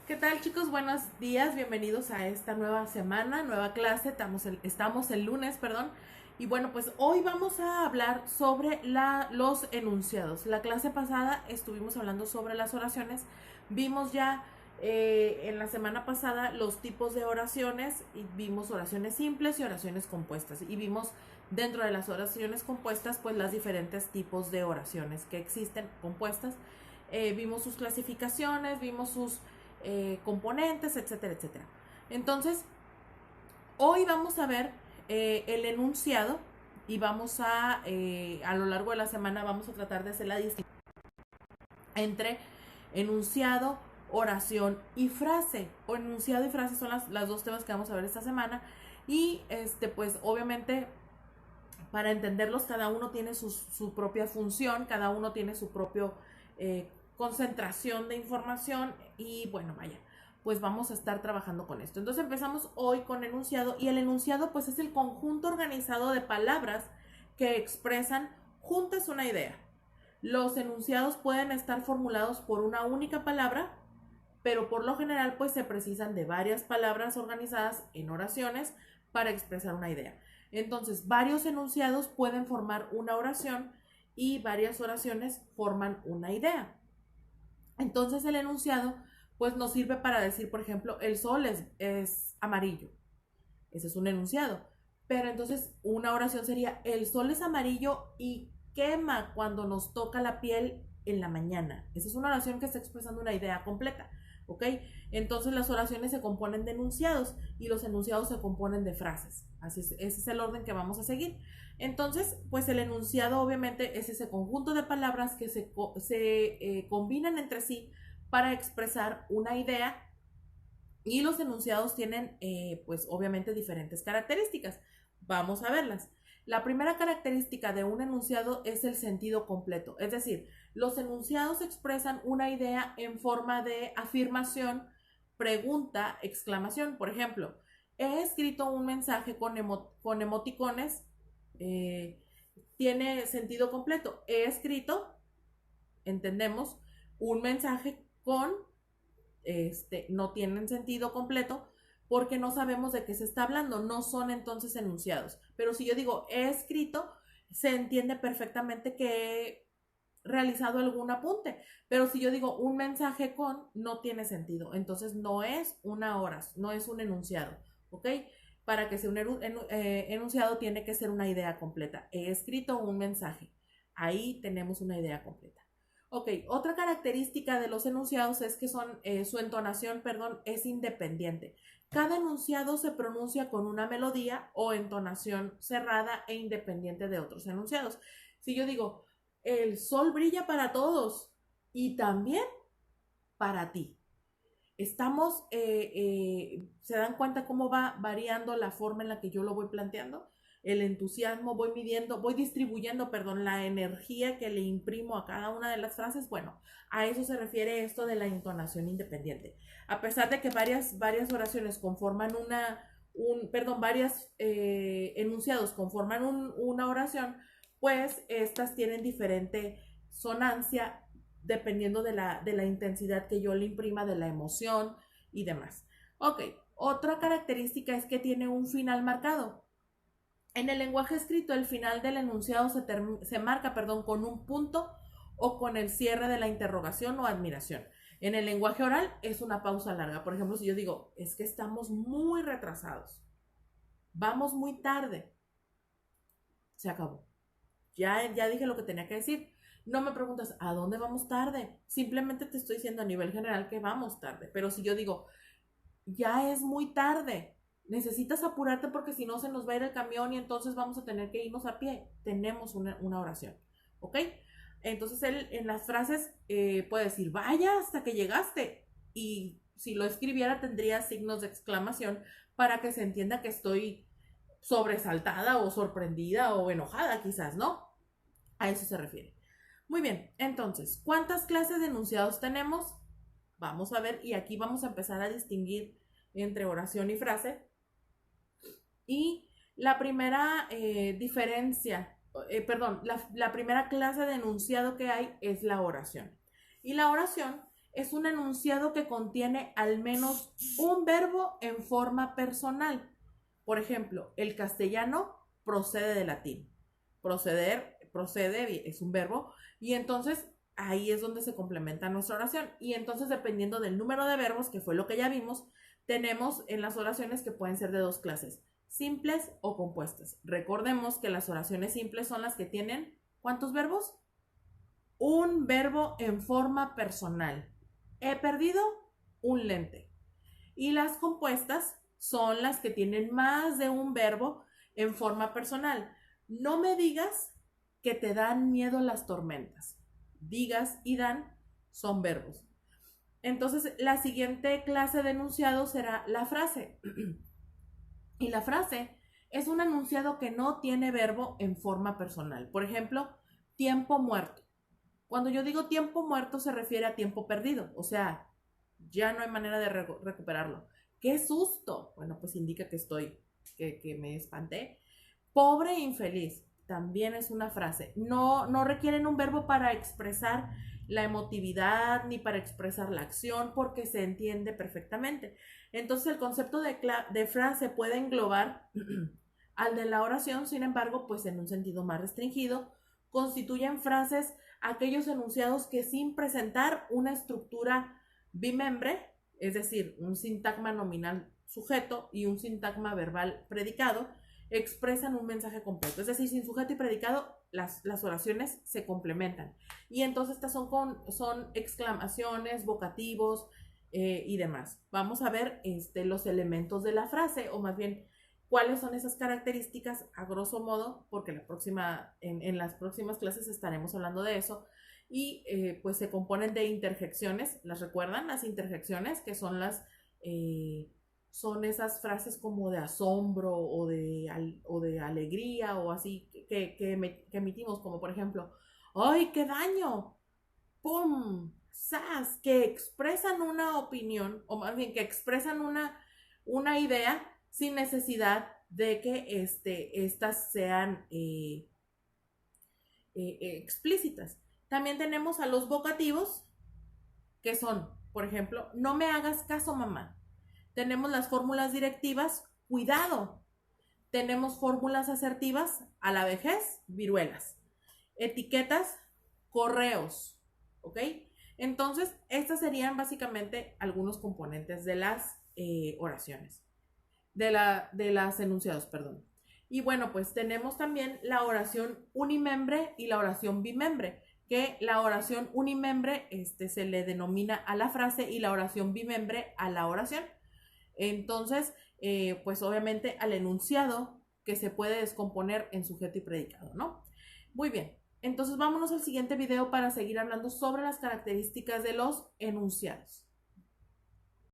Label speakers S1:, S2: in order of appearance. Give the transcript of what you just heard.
S1: ¿Qué tal, chicos? Buenos días, bienvenidos a esta nueva semana, nueva clase. Estamos el lunes, perdón. Y bueno, pues hoy vamos a hablar sobre los enunciados. La clase pasada estuvimos hablando sobre las oraciones. Vimos ya en la semana pasada los tipos de oraciones y vimos oraciones simples y oraciones compuestas. Y vimos dentro de las oraciones compuestas, pues las diferentes tipos de oraciones que existen compuestas. Vimos sus clasificaciones, vimos sus componentes, etcétera, etcétera. Entonces, hoy vamos a ver el enunciado y vamos a lo largo de la semana, vamos a tratar de hacer la distinción entre enunciado, oración y frase. O enunciado y frase son las dos temas que vamos a ver esta semana. Y pues obviamente para entenderlos cada uno tiene su propia función, cada uno tiene su propio concentración de información y bueno, vaya, pues vamos a estar trabajando con esto. Entonces empezamos hoy con enunciado y el enunciado pues es el conjunto organizado de palabras que expresan juntas una idea. Los enunciados pueden estar formulados por una única palabra, pero por lo general pues se precisan de varias palabras organizadas en oraciones para expresar una idea. Entonces, varios enunciados pueden formar una oración y varias oraciones forman una idea. Entonces, el enunciado pues nos sirve para decir, por ejemplo, el sol es amarillo. Ese es un enunciado. Pero entonces una oración sería, el sol es amarillo y quema cuando nos toca la piel en la mañana. Esa es una oración que está expresando una idea completa. ¿Ok? Entonces las oraciones se componen de enunciados y los enunciados se componen de frases. Así es, ese es el orden que vamos a seguir. Entonces, pues el enunciado obviamente es ese conjunto de palabras que se combinan entre sí para expresar una idea y los enunciados tienen, pues obviamente, diferentes características. Vamos a verlas. La primera característica de un enunciado es el sentido completo. Es decir, los enunciados expresan una idea en forma de afirmación, pregunta, exclamación. Por ejemplo, he escrito un mensaje con emoticones. eh, Tiene sentido completo. He escrito, entendemos, un mensaje con no tienen sentido completo porque no sabemos de qué se está hablando, no son entonces enunciados. Pero si yo digo he escrito, se entiende perfectamente que he realizado algún apunte. Pero si yo digo un mensaje con, no tiene sentido. Entonces no es una hora, no es un enunciado. ¿Ok? Para que sea un enunciado tiene que ser una idea completa. He escrito un mensaje. Ahí tenemos una idea completa. Ok, otra característica de los enunciados es que su entonación, perdón, es independiente. Cada enunciado se pronuncia con una melodía o entonación cerrada e independiente de otros enunciados. Si yo digo, el sol brilla para todos y también para ti. ¿Se dan cuenta cómo va variando la forma en la que yo lo voy planteando? El entusiasmo, voy distribuyendo, perdón, la energía que le imprimo a cada una de las frases. Bueno, a eso se refiere esto de la entonación independiente. A pesar de que varias oraciones conforman varios enunciados conforman una oración, pues estas tienen diferente sonancia dependiendo de la intensidad que yo le imprima, de la emoción y demás. Ok, otra característica es que tiene un final marcado. En el lenguaje escrito, el final del enunciado se marca, perdón, con un punto o con el cierre de la interrogación o admiración. En el lenguaje oral es una pausa larga. Por ejemplo, si yo digo, es que estamos muy retrasados, vamos muy tarde, se acabó. Ya dije lo que tenía que decir. No me preguntas a dónde vamos tarde. Simplemente te estoy diciendo a nivel general que vamos tarde. Pero si yo digo, ya es muy tarde, necesitas apurarte porque si no se nos va a ir el camión y entonces vamos a tener que irnos a pie. Tenemos una oración. ¿Ok? Entonces él en las frases puede decir, vaya hasta que llegaste. Y si lo escribiera tendría signos de exclamación para que se entienda que estoy sobresaltada o sorprendida o enojada quizás, ¿no? A eso se refiere. Muy bien, entonces, ¿cuántas clases de enunciados tenemos? Vamos a ver, y aquí vamos a empezar a distinguir entre oración y frase. Y la primera la primera clase de enunciado que hay es la oración. Y la oración es un enunciado que contiene al menos un verbo en forma personal. Por ejemplo, el castellano procede del latín. Proceder, procede, es un verbo, y entonces ahí es donde se complementa nuestra oración. Y entonces, dependiendo del número de verbos, que fue lo que ya vimos, tenemos en las oraciones que pueden ser de dos clases, simples o compuestas. Recordemos que las oraciones simples son las que tienen, ¿cuántos verbos? Un verbo en forma personal. He perdido un lente. Y las compuestas son las que tienen más de un verbo en forma personal. No me digas que te dan miedo las tormentas. Digas y dan son verbos. Entonces, la siguiente clase de enunciado será la frase. Y la frase es un enunciado que no tiene verbo en forma personal. Por ejemplo, tiempo muerto. Cuando yo digo tiempo muerto se refiere a tiempo perdido, o sea, ya no hay manera de recuperarlo. ¡Qué susto! Bueno, pues indica que me espanté. Pobre e infeliz, también es una frase. No requieren un verbo para expresar la emotividad ni para expresar la acción porque se entiende perfectamente. Entonces el concepto de frase puede englobar al de la oración, sin embargo, pues en un sentido más restringido, constituyen frases aquellos enunciados que sin presentar una estructura bimembre, es decir, un sintagma nominal sujeto y un sintagma verbal predicado, expresan un mensaje completo. Es decir, sin sujeto y predicado, las oraciones se complementan. Y entonces estas son exclamaciones, vocativos y demás. Vamos a ver los elementos de la frase, o más bien cuáles son esas características a grosso modo, porque en las próximas clases estaremos hablando de eso. Y pues se componen de interjecciones. ¿Las recuerdan? Las interjecciones, que son son esas frases como de asombro o de alegría o así que emitimos, como por ejemplo, ¡ay, qué daño! ¡Pum! ¡Sas! Que expresan una opinión, o más bien que expresan una idea sin necesidad de que estas sean explícitas. También tenemos a los vocativos, que son, por ejemplo, no me hagas caso, mamá. Tenemos las fórmulas directivas, cuidado. Tenemos fórmulas asertivas, a la vejez, viruelas. Etiquetas, correos, ¿ok? Entonces, estas serían básicamente algunos componentes de las oraciones, de las enunciados, perdón. Y bueno, pues tenemos también la oración unimembre y la oración bimembre, que la oración unimembre se le denomina a la frase y la oración bimembre a la oración. Entonces, pues obviamente al enunciado que se puede descomponer en sujeto y predicado, ¿no? Muy bien, entonces vámonos al siguiente video para seguir hablando sobre las características de los enunciados.